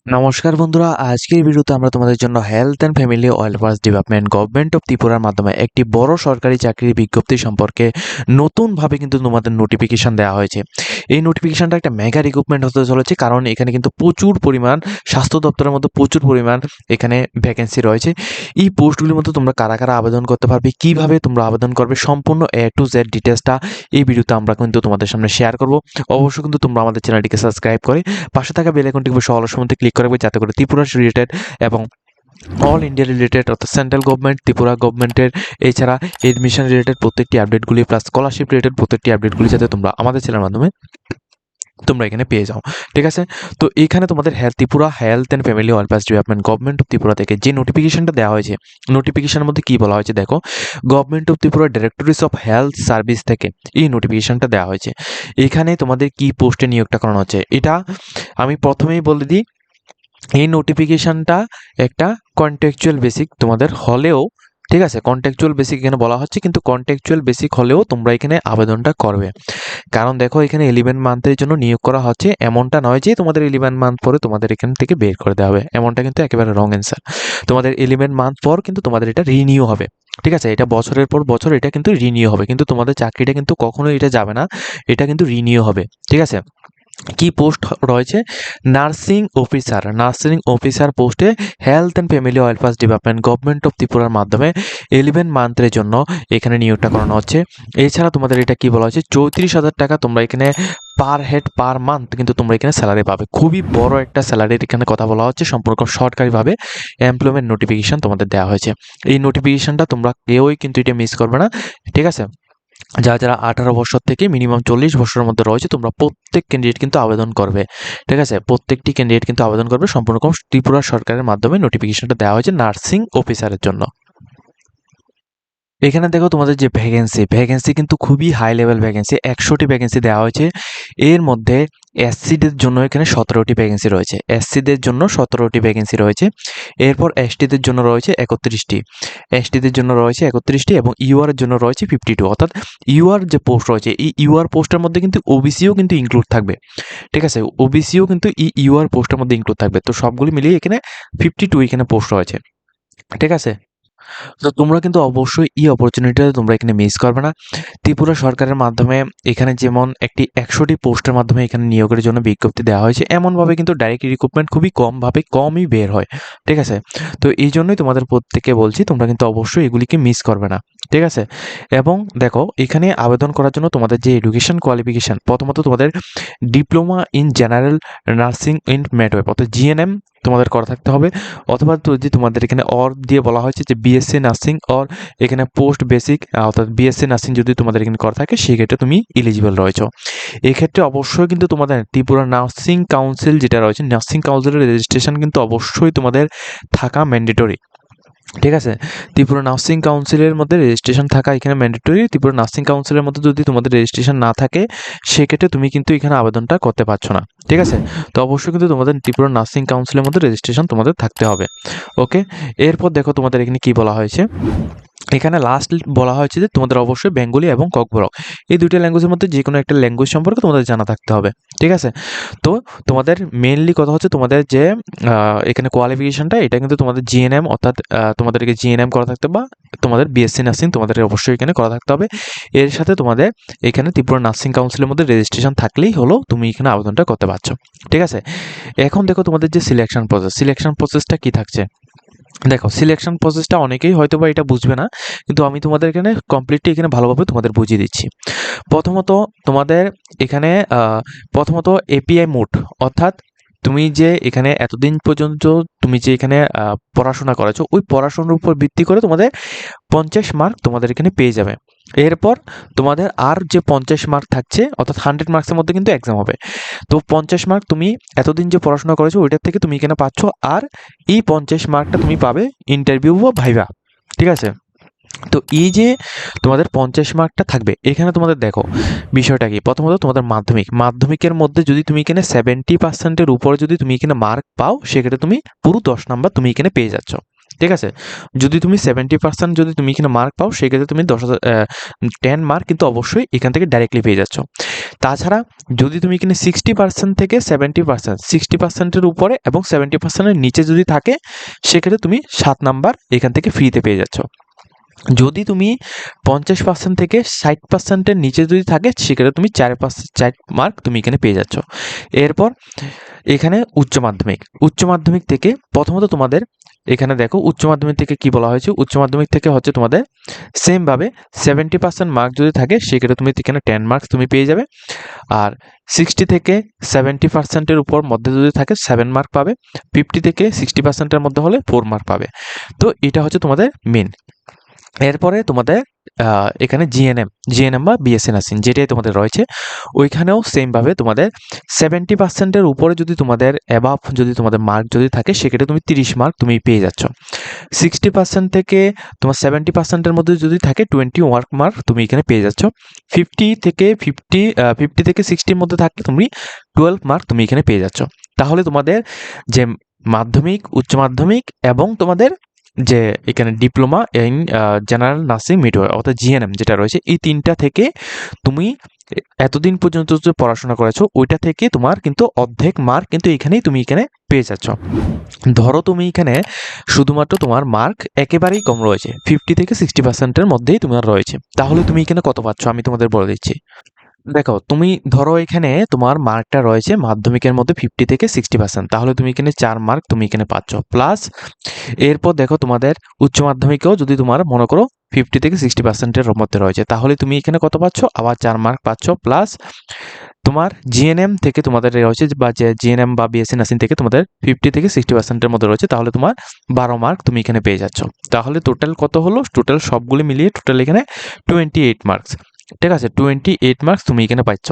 নমস্কার বন্ধুরা, আজকের ভিডিওতে আমরা তোমাদের জন্য health and family welfare department government of ত্রিপুরার মাধ্যমে একটি বড় সরকারি চাকরির বিজ্ঞপ্তি সম্পর্কে নতুনভাবে কিন্তু তোমাদের নোটিফিকেশন দেওয়া হয়েছে। এই নোটিফিকেশনটা একটা মেগা রিক্রুটমেন্ট হতে চলেছে, কারণ এখানে কিন্তু প্রচুর পরিমাণ স্বাস্থ্য দপ্তরের মধ্যে প্রচুর পরিমাণ এখানে ভ্যাকেন্সি রয়েছে। এই পোস্টগুলির মধ্যে তোমরা কারা কারা আবেদন করতে পারবে, কিভাবে তোমরা আবেদন করবে, সম্পূর্ণ A to Z ডিটেলসটা এই ভিডিওতে আমরা কিন্তু তোমাদের সামনে শেয়ার করব। অবশ্যই কিন্তু তোমরা আমাদের চ্যানেলটিকে সাবস্ক্রাইব করে পাশে থাকা বেল আইকনটি অল সময় ক্লিক করে রাখবে, যাতে করে ত্রিপুরা রিলেটেড এবং অল ইন্ডিয়া রিলেটেড অর্থাৎ সেন্ট্রাল গভর্নমেন্ট, ত্রিপুরা গভর্নমেন্টের এছাড়া এডমিশন রিলেটেড প্রত্যেকটি আপডেটগুলি প্লাস স্কলারশিপ রিলেটেড প্রত্যেকটি আপডেটগুলি যাতে তোমরা আমাদের চ্যানেলের মাধ্যমে তোমরা এখানে পেয়ে যাও। ঠিক আছে, তো এখানে তোমাদের Tripura health and family welfare department government of Tripura থেকে যে নোটিফিকেশনটা দেওয়া হয়েছে, নোটিফিকেশনের মধ্যে কি বলা হয়েছে দেখো, government of Tripura directories of health service থেকে এই নোটিফিকেশনটা দেওয়া হয়েছে। এখানে তোমাদের কি পোস্টে নিয়োগটা করানো হচ্ছে এটা আমি প্রথমেই বলে দিই। এই নোটিফিকেশনটা একটা কন্টেকচুয়াল বেসিক তোমাদের হলেও, ঠিক আছে, কন্টেকচুয়াল বেসিক এখানে বলা হচ্ছে, কিন্তু কন্টেকচুয়াল বেসিক হলেও তোমরা এখানে আবেদনটা করবে। কারণ দেখো, এখানে 11 মান্থের জন্য নিয়োগ করা হচ্ছে, এমনটা নয় যে তোমাদের 11 মান্থ পরে তোমাদের এখান থেকে বের করে দেওয়া হবে, এমনটা কিন্তু একেবারে রং অ্যান্সার। তোমাদের 11 মান্থ পর কিন্তু তোমাদের এটা রিনিউ হবে। ঠিক আছে, এটা বছরের পর বছর এটা কিন্তু রিনিউ হবে, কিন্তু তোমাদের চাকরিটা কিন্তু কখনোই এটা যাবে না, এটা কিন্তু রিনিউ হবে। ঠিক আছে, কি পোস্ট রয়েছে, নার্সিং অফিসার পোস্টে health and family welfare department government of ত্রিপুরার মাধ্যমে 11 মান্থের জন্য এখানে নিয়োগটা করানো হচ্ছে। এছাড়া তোমাদের এটা কি বলা হচ্ছে, 34,000 টাকা তোমরা এখানে পার হেড পার মান্থ কিন্তু তোমরা এখানে স্যালারি পাবে। খুবই বড় একটা স্যালারির এখানে কথা বলা হচ্ছে, সম্পূর্ণ সরকারিভাবে এমপ্লয়মেন্ট নোটিফিকেশন তোমাদের দেওয়া হয়েছে। এই নোটিফিকেশনটা তোমরা কেউই কিন্তু এটা মিস করবে না। ঠিক আছে, যারা 18 বছর থেকে মিনিমাম 40 বছরের মধ্যে রয়েছে, তোমরা প্রত্যেক ক্যান্ডিডেট কিন্তু আবেদন করবে। ঠিক আছে, প্রত্যেকটি ক্যান্ডিডেট কিন্তু আবেদন করবে। সম্পূর্ণ ত্রিপুরা সরকারের মাধ্যমে নোটিফিকেশনটা দেওয়া হয়েছে নার্সিং অফিসারের জন্য। এখানে দেখো, তোমাদের যে ভ্যাকেন্সি কিন্তু খুবই হাই লেভেল ভ্যাকেন্সি, 100টি ভ্যাকেন্সি দেওয়া হয়েছে। এর মধ্যে এসসিদের জন্য এখানে 17টি ভ্যাকেন্সি রয়েছে, এসসিদের জন্য 17টি ভ্যাকেন্সি রয়েছে। এরপর এসটিদের জন্য রয়েছে 31টি, এসটিদের জন্য রয়েছে 31টি এবং ইউআর এর জন্য রয়েছে 52। অর্থাৎ ইউআর যে পোস্ট রয়েছে, এই ইউআর পোস্টের মধ্যে কিন্তু ওবিসিও কিন্তু ইনক্লুড থাকবে। ঠিক আছে, ওবিসিও কিন্তু এই ইউআর পোস্টের মধ্যে ইনক্লুড থাকবে। তো সবগুলি মিলিয়ে এখানে 52 এখানে পোস্ট রয়েছে। ঠিক আছে, তো তোমরা কিন্তু অবশ্যই এই অপরচুনিটিটা তোমরা এখানে মিস করবে না। ত্রিপুরা সরকারের মাধ্যমে এখানে যেমন একটি 100টি পোস্টের মাধ্যমে এখানে নিয়োগের জন্য বিজ্ঞপ্তি দেওয়া হয়েছে, এমনভাবে কিন্তু ডাইরেক্ট রিক্রুটমেন্ট খুবই কমই বের হয়। ঠিক আছে, তো এই জন্যই তোমাদের প্রত্যেককে বলছি, তোমরা কিন্তু অবশ্যই এগুলিকে মিস করবে না। ঠিক আছে, এবং দেখো, এখানে আবেদন করার জন্য তোমাদের যে এডুকেশন কোয়ালিফিকেশান, প্রথমত তোমাদের diploma in general nursing in midwifery অর্থাৎ জিএনএম তোমাদের করা থাকতে হবে, অথবা যদি তোমাদের এখানে অর দিয়ে বলা হয়েছে যে বিএসসি নার্সিং অর এখানে পোস্ট বেসিক অর্থাৎ বিএসসি নার্সিং যদি তোমাদের এখানে করা থাকে, সেক্ষেত্রে তুমি এলিজিবল রয়েছো। এক্ষেত্রে অবশ্যই কিন্তু তোমাদের ত্রিপুরা নার্সিং কাউন্সিল যেটা রয়েছে, নার্সিং কাউন্সিলের রেজিস্ট্রেশন কিন্তু অবশ্যই তোমাদের থাকা ম্যান্ডেটরি। ঠিক আছে, ত্রিপুরা নার্সিং কাউন্সিলের মধ্যে রেজিস্ট্রেশন থাকা এখানে ম্যান্ডেটরি। ত্রিপুরা নার্সিং কাউন্সিলের মধ্যে যদি তোমাদের রেজিস্ট্রেশন না থাকে, সেক্ষেত্রে তুমি কিন্তু এখানে আবেদনটা করতে পারছো না। ঠিক আছে, তো অবশ্যই কিন্তু তোমাদের ত্রিপুরা নার্সিং কাউন্সিলের মধ্যে রেজিস্ট্রেশন তোমাদের থাকতে হবে। ওকে, এরপর দেখো তোমাদের এখানে কি বলা হয়েছে, এখানে লাস্ট বলা হয়েছে যে তোমাদের অবশ্যই বেঙ্গলি এবং ককবরক এই দুইটা ল্যাঙ্গুয়েজের মধ্যে যে কোনো একটা ল্যাঙ্গুয়েজ সম্পর্কে তোমাদের জানা থাকতে হবে। ঠিক আছে, তো তোমাদের মেইনলি কথা হচ্ছে তোমাদের যে এখানে কোয়ালিফিকেশনটা, এটা কিন্তু তোমাদের জিএনএম অর্থাৎ তোমাদেরকে জিএনএম করা থাকতে, বা তোমাদের বিএসসি নার্সিং তোমাদের অবশ্যই এখানে করা থাকতে হবে। এর সাথে তোমাদের এখানে ত্রিপুরা নার্সিং কাউন্সিলের মধ্যে রেজিস্ট্রেশন থাকলেই হলো তুমি এখানে আবেদনটা করতে পারছো। ঠিক আছে, এখন দেখো তোমাদের যে সিলেকশন প্রসেসটা কি থাকছে। দেখো, সিলেকশন প্রসেসটা অনেকেই হয়তো বা এটা বুঝবে না, কিন্তু আমি তোমাদের এখানে কমপ্লিটলি এখানে ভালোভাবে তোমাদের বুঝিয়ে দিচ্ছি। প্রথমত তোমাদের এখানে প্রথমত এপিআই মোড, অর্থাৎ তুমি যে এখানে এতদিন পর্যন্ত তুমি যে এখানে পড়াশোনা করেছো, ওই পড়াশোনার উপর ভিত্তি করে তোমাদের 50 মার্ক তোমাদের এখানে পেয়ে যাবে। এরপর তোমাদের আর যে 50 মার্ক থাকছে, অর্থাৎ 100 মার্কসের মধ্যে কিন্তু এক্সাম হবে। তো 50 মার্ক তুমি এতদিন যে পড়াশোনা করেছো ওইটার থেকে তুমি এখানে পাচ্ছ, আর এই 50 মার্কটা তুমি পাবে ইন্টারভিউ বা ভাইভা। ঠিক আছে, তো এই যে তোমাদের 50 মার্কটা থাকবে, এখানে তোমাদের দেখো বিষয়টা কি। প্রথমত তোমাদের মাধ্যমিকের মধ্যে যদি তুমি এখানে 70%-এর উপরে যদি তুমি এখানে মার্ক পাও, সেক্ষেত্রে তুমি পুরো 10 নাম্বার তুমি এখানে পেয়ে যাচ্ছ। ঠিক আছে, যদি তুমি 70% যদি তুমি এখানে মার্ক পাও সেক্ষেত্রে তুমি 10 মার্ক কিন্তু অবশ্যই এখান থেকে ডাইরেক্টলি পেয়ে যাচ্ছ। তাছাড়া যদি তুমি এখানে 60% থেকে 70%, 60%-এর উপরে এবং 70%-এর নিচে যদি থাকে সেক্ষেত্রে তুমি 7 নাম্বার এখান থেকে ফ্রিতে পেয়ে যাচ্ছ। যদি তুমি 50% থেকে 60%-এর নিচে যদি থাকে সেক্ষেত্রে তুমি 4 মার্ক তুমি এখানে পেয়ে যাচ্ছ। এরপর এখানে উচ্চ মাধ্যমিক থেকে প্রথমত তোমাদের এখানে দেখো উচ্চ মাধ্যমিক থেকে কি বলা হয়েছে। উচ্চ মাধ্যমিক থেকে হচ্ছে তোমাদের সেমভাবে 70% মার্ক যদি থাকে সেক্ষেত্রে তুমি এখানে 10 মার্কস তুমি পেয়ে যাবে। আর 60 থেকে 70%-এর উপর মধ্যে যদি থাকে 7 মার্ক পাবে। 50 থেকে 60%-এর মধ্যে হলে 4 মার্ক পাবে। তো এটা হচ্ছে তোমাদের মেন। এরপরে তোমাদের এখানে জিএনএম বা বিএসসি নার্সিং যেটাই তোমাদের রয়েছে ওইখানেও সেমভাবে তোমাদের 70%-এর উপরে যদি তোমাদের অ্যাবাভ যদি তোমাদের মার্ক যদি থাকে সেক্ষেত্রে তুমি 30 মার্ক তুমি পেয়ে যাচ্ছ। 60% থেকে তোমার 70%-এর মধ্যে যদি থাকে 20 মার্ক তুমি এখানে পেয়ে যাচ্ছ। 50 থেকে 60-র মধ্যে থাকলে তুমি 12 মার্ক তুমি এখানে পেয়ে যাচ্ছ। তাহলে তোমাদের যে মাধ্যমিক, উচ্চ মাধ্যমিক এবং তোমাদের যে এখানে diploma in general nursing midwifery অর্থাৎ জিএনএম যেটা রয়েছে এই তিনটা থেকে তুমি এতদিন পর্যন্ত যে পড়াশোনা করেছো ওইটা থেকে তোমার কিন্তু অর্ধেক মার্ক কিন্তু এখানেই তুমি এখানে পেয়ে যাচ্ছ। ধরো তুমি এখানে শুধুমাত্র তোমার মার্ক একেবারেই কম রয়েছে, 50 থেকে 60%-এর মধ্যেই তোমার রয়েছে, তাহলে তুমি এখানে কত পাচ্ছ আমি তোমাদের বলে দিচ্ছি। দেখো তুমি ধরো এখানে তোমার মার্কটা রয়েছে মাধ্যমিকের মধ্যে 50 থেকে 60%, তাহলে তুমি এখানে 4 মার্ক তুমি এখানে পাচ্ছ। প্লাস এরপর দেখো তোমাদের উচ্চ মাধ্যমিকেও যদি তোমার মনে করো 50 থেকে 60%-এর মধ্যে রয়েছে তাহলে তুমি এখানে কত পাচ্ছ, আবার 4 মার্ক পাচ্ছ। প্লাস তোমার জিএনএম থেকে তোমাদের রয়েছে বা যে জিএনএম বা বিএসসি নার্সিং থেকে তোমাদের 50 থেকে 60%-এর মধ্যে রয়েছে তাহলে তোমার 12 মার্ক তুমি এখানে পেয়ে যাচ্ছ। তাহলে টোটাল কত হলো, টোটাল সবগুলি মিলিয়ে টোটাল এখানে 28 মার্কস। ঠিক আছে, 28 মার্কস তুমি এখানে পাচ্ছ।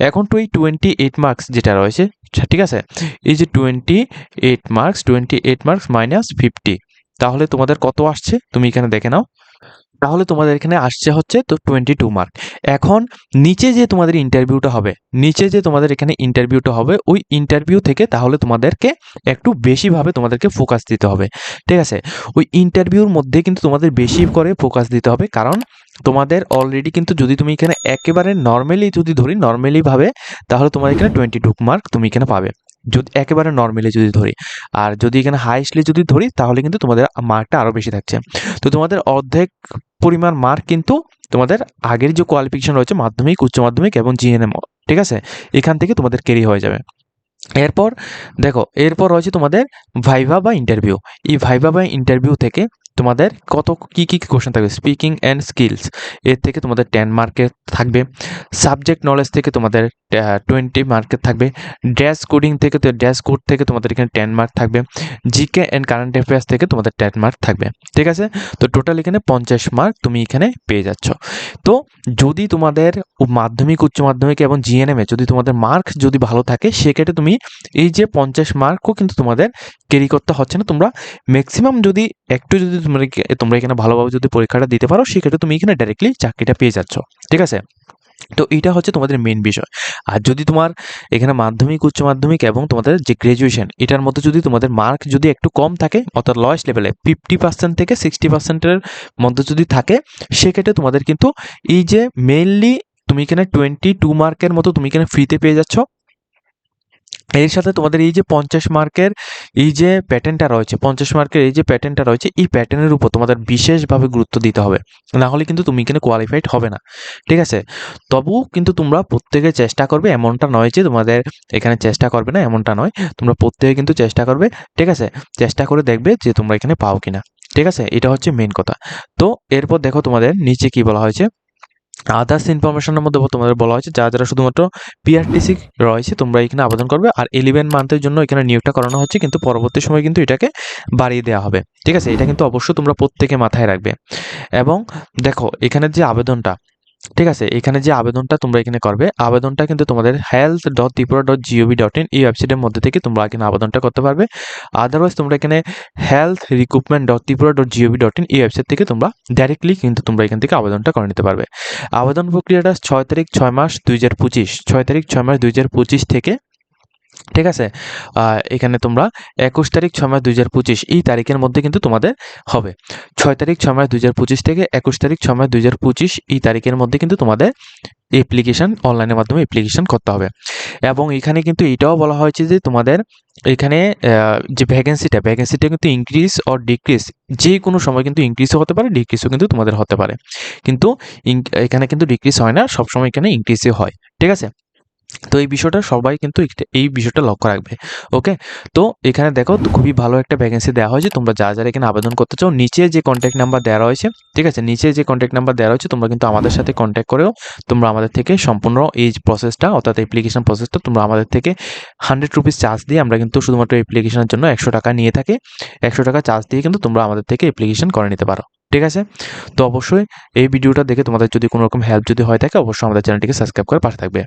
এখন তো এই 28 মার্কস যেটা রয়েছে, ঠিক আছে, এই যে 28 মার্কস মাইনাস 50, তাহলে তোমাদের কত আসছে তুমি এখানে দেখে নাও। তাহলে তোমাদের এখানে আসছে হচ্ছে তো 22 মার্ক। এখন নিচে যে তোমাদের ইন্টারভিউটা হবে ওই ইন্টারভিউ থেকে তাহলে তোমাদেরকে একটু বেশিভাবে তোমাদেরকে ফোকাস দিতে হবে। ঠিক আছে, ওই ইন্টারভিউর মধ্যে কিন্তু তোমাদের বেশি করে ফোকাস দিতে হবে, কারণ তোমাদের অলরেডি কিন্তু যদি তুমি এখানে একেবারে নর্মালিভাবে তাহলে তোমার এখানে 22 মার্ক তুমি এখানে পাবে যদি একেবারে নর্মালি যদি ধরি। আর যদি এখানে হাইস্টলি যদি ধরি তাহলে কিন্তু তোমাদের মার্কটা আরও বেশি থাকছে। তো তোমাদের অর্ধেক পরিমাণ মার্ক কিন্তু তোমাদের আগের যে কোয়ালিফিকেশন রয়েছে মাধ্যমিক, উচ্চ মাধ্যমিক এবং জিএনএম, ঠিক আছে, এখান থেকে তোমাদের ক্যারি হয়ে যাবে। এরপর দেখো এরপর রয়েছে তোমাদের ভাইভা বা ইন্টারভিউ। এই ভাইভা বা ইন্টারভিউ থেকে তোমাদের কি কোশ্চেন থাকবে, স্পিকিং অ্যান্ড স্কিলস এর থেকে তোমাদের 10 মার্কের থাকবে। সাবজেক্ট নলেজ থেকে তোমাদের 20 মার্কের থাকবে। ড্রেস কোড থেকে তোমাদের এখানে 10 মার্ক থাকবে। জিকে অ্যান্ড কারেন্ট অ্যাফেয়ার্স থেকে তোমাদের 10 মার্ক থাকবে। ঠিক আছে, তো টোটাল এখানে 50 মার্ক তুমি এখানে পেয়ে যাচ্ছ। তো যদি তোমাদের মাধ্যমিক, উচ্চ মাধ্যমিক এবং জিএনএমে যদি তোমাদের মার্ক যদি ভালো থাকে সেক্ষেত্রে তুমি এই যে 50 মার্কও কিন্তু তোমাদের ক্যারি করতে হচ্ছে না। তোমরা ম্যাক্সিমাম যদি তোমরা এখানে ভালোভাবে যদি পরীক্ষাটা দিতে পারো সেক্ষেত্রে তুমি এখানে ডাইরেক্টলি চাকরিটা পেয়ে যাচ্ছ। ঠিক আছে, তো এটা হচ্ছে তোমাদের মেন বিষয়। আর যদি তোমার এখানে মাধ্যমিক, উচ্চ মাধ্যমিক এবং তোমাদের যে গ্র্যাজুয়েশন এটার মধ্যে যদি তোমাদের মার্ক যদি একটু কম থাকে অর্থাৎ লোয়েস্ট লেভেলে 50% থেকে 60%-এর মধ্যে যদি থাকে সেক্ষেত্রে তোমাদের কিন্তু এই যে মেইনলি তুমি এখানে 22 মার্কের মতো তুমি এখানে ফ্রিতে পেয়ে যাচ্ছ। এর সাথে তোমাদের এই যে 50 মার্কের এই যে প্যাটার্নটা রয়েছে এই প্যাটার্নের উপর তোমাদের বিশেষভাবে গুরুত্ব দিতে হবে, না হলে কিন্তু তুমি এখানে কোয়ালিফাইড হবে না। ঠিক আছে, তবুও কিন্তু তোমরা প্রত্যেকে চেষ্টা করবে, এমনটা নয় যে তোমাদের এখানে চেষ্টা করবে না, এমনটা নয়, তোমরা প্রত্যেকে কিন্তু চেষ্টা করবে। ঠিক আছে, চেষ্টা করে দেখবে যে তোমরা এখানে পাও কিনা। ঠিক আছে, এটা হচ্ছে মেন কথা। তো এরপর দেখো তোমাদের নিচে কি বলা হয়েছে, আদার্স ইনফরমেশনের মধ্যে তোমাদের বলা হয়েছে যারা শুধুমাত্র পিআরটিসি রয়েছে তোমরা এখানে আবেদন করবে। আর 11 মান্থের জন্য এখানে নিয়োগটা করানো হচ্ছে, কিন্তু পরবর্তী সময় কিন্তু এটাকে বাড়িয়ে দেওয়া হবে। ঠিক আছে, এটা কিন্তু অবশ্যই তোমরা প্রত্যেকে মাথায় রাখবে। এবং দেখো এখানে যে আবেদনটা, ঠিক আছে, এখানে যে আবেদনটা তোমরা এখানে করবে, আবেদনটা কিন্তু তোমাদের health.tripura.gov.in এই ওয়েবসাইটের মধ্যে থেকে তোমরা এখানে আবেদনটা করতে পারবে। আদারওয়াইজ তোমরা এখানে health.recruitment.tripura.gov.in এই ওয়েবসাইট থেকে তোমরা ডাইরেক্টলি কিন্তু তোমরা এখান থেকে আবেদনটা করে নিতে পারবে। আবেদন প্রক্রিয়াটা 6 তারিখ 6 মাস 2025 থেকে ঠিক আছে? এখানে তোমরা 21 তারিখ 6 মাস 2025 এই তারিখের মধ্যে কিন্তু তোমাদের হবে। 6 তারিখ 6 মাস 2025 থেকে 21 তারিখ 6 মাস 2025 এই তারিখের মধ্যে কিন্তু তোমাদের অ্যাপ্লিকেশন অনলাইনের মাধ্যমে অ্যাপ্লিকেশন করতে হবে। এবং এখানে কিন্তু এটাও বলা হয়েছে যে তোমাদের এখানে যে ভ্যাকেন্সিটা কিন্তু ইনক্রিজ অর ডিক্রিজ যে কোনো সময় কিন্তু ইনক্রিজও হতে পারে, ডিক্রিজও কিন্তু তোমাদের হতে পারে। কিন্তু এখানে কিন্তু ডিক্রিজ হয় না, সবসময় এখানে ইনক্রিজই হয়। ঠিক আছে? তো এই বিষয়টা সবাই কিন্তু এই বিষয়টা লক্ষ্য রাখবে। ওকে? তো এখানে দেখো তো খুবই ভালো একটা ভ্যাকেন্সি দেওয়া হয়েছে। তোমরা যারা এখানে আবেদন করতে চাও নিচে যে কন্ট্যাক্ট নাম্বার দেওয়া রয়েছে, ঠিক আছে? নিচে যে কন্ট্যাক্ট নাম্বার দেওয়া রয়েছে তোমরা কিন্তু আমাদের সাথে কন্ট্যাক্ট করেও তোমরা আমাদের থেকে সম্পূর্ণ এই প্রসেসটা অর্থাৎ অ্যাপ্লিকেশন প্রসেসটা তোমরা আমাদের থেকে 100 রুপিস চার্জ দিয়ে আমরা কিন্তু শুধুমাত্র অ্যাপ্লিকেশনের জন্য 100 টাকা নিয়ে থাকি। 100 টাকা চার্জ দিয়ে কিন্তু তোমরা আমাদের থেকে অ্যাপ্লিকেশন করে নিতে পারো। ঠিক আছে? তো অবশ্যই এই ভিডিওটা দেখে তোমাদের যদি কোনো রকম হেল্প যদি হয়ে থাকে অবশ্যই আমাদের চ্যানেলটিকে সাবস্ক্রাইব করে পাশে থাকবে।